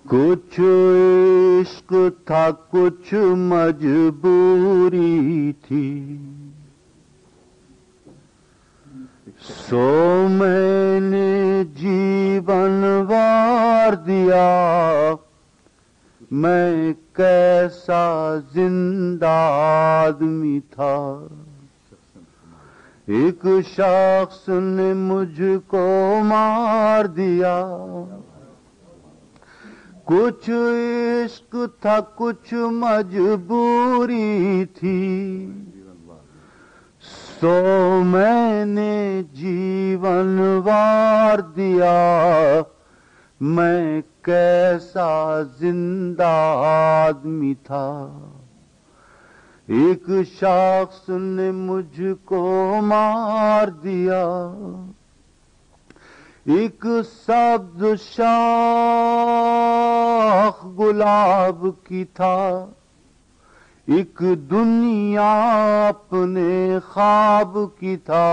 कुछ इश्क था कुछ मजबूरी थी, सो मैंने जीवन वार दिया। मैं कैसा जिंदा आदमी था, एक शख्स ने मुझको मार दिया। कुछ इश्क था कुछ मजबूरी थी, सो मैंने जीवन वार दिया। मैं कैसा जिंदा आदमी था, एक शख्स ने मुझको मार दिया। एक सब्ज शाख गुलाब की था, एक दुनिया अपने ख्वाब की था।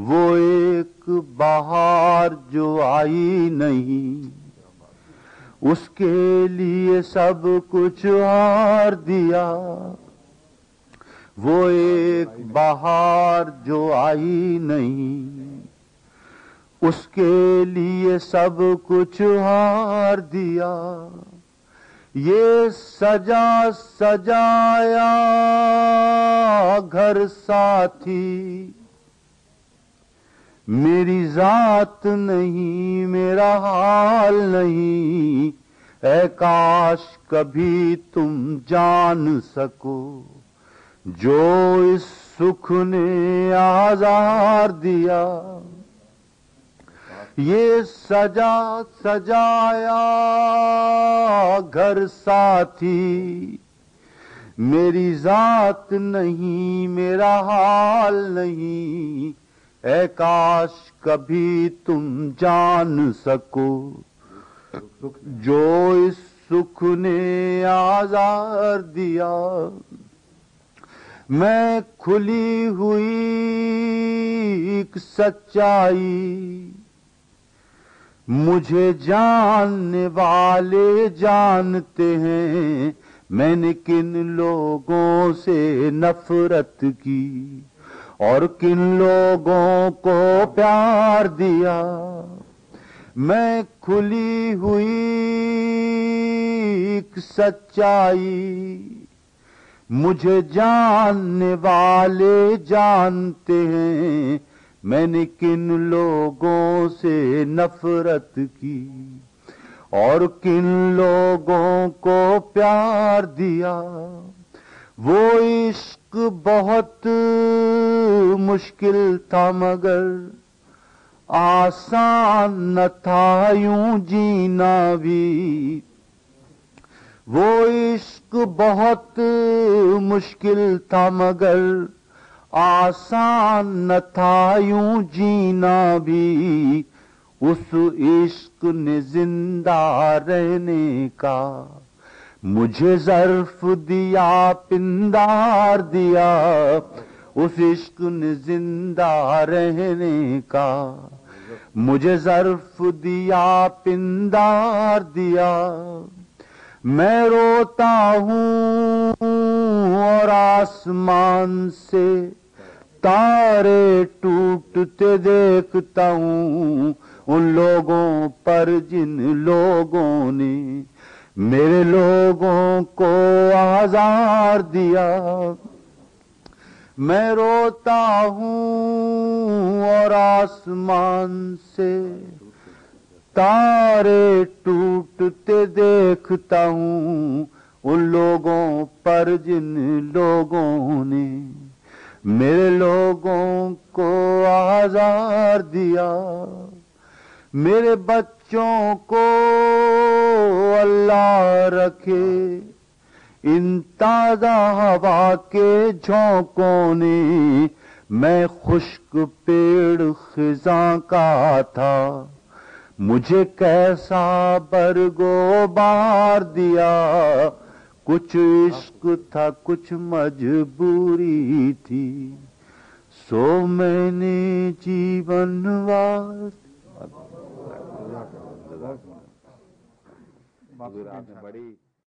वो एक बहार जो आई नहीं, उसके लिए सब कुछ हार दिया। वो एक बहार जो आई नहीं, उसके लिए सब कुछ हार दिया। ये सजा सजाया घर साथी, मेरी जात नहीं मेरा हाल नहीं। ऐ काश कभी तुम जान सको, जो इस सुख ने आजार दिया। ये सजा सजाया घर साथी, मेरी जात नहीं मेरा हाल नहीं। ऐ काश कभी तुम जान सको, जो इस सुख ने आजार दिया। मैं खुली हुई एक सच्चाई, मुझे जानने वाले जानते हैं। मैंने किन लोगों से नफरत की और किन लोगों को प्यार दिया। मैं खुली हुई एक सच्चाई, मुझे जानने वाले जानते हैं। मैंने किन लोगों से नफरत की और किन लोगों को प्यार दिया। वो इश्क बहुत मुश्किल था मगर आसान न था यूं जीना भी। वो इश्क बहुत मुश्किल था मगर आसान न था यूं जीना भी। उस इश्क ने जिंदा रहने का मुझे ज़र्फ दिया पिंदार दिया। उस इश्क ने जिंदा रहने का मुझे ज़र्फ दिया पिंदार दिया। मैं रोता हूँ और आसमान से तारे टूटते देखता हूँ। उन लोगों पर जिन लोगों ने मेरे लोगों को आज़ार दिया। मैं रोता हूँ और आसमान से तारे टूटते देखता हूँ। उन लोगों पर जिन लोगों ने मेरे लोगों को आज़ार दिया। मेरे बच्चों को अल्लाह रखे इन ताज़ा हवा के झोंकों ने। मैं खुश्क पेड़ खिज़ां का था, मुझे कैसा बरगोबार दिया। कुछ इश्क था कुछ मजबूरी थी, सो मैंने जीवन वार। حضور ہوگی آپ نے انشاءاللہ. بڑی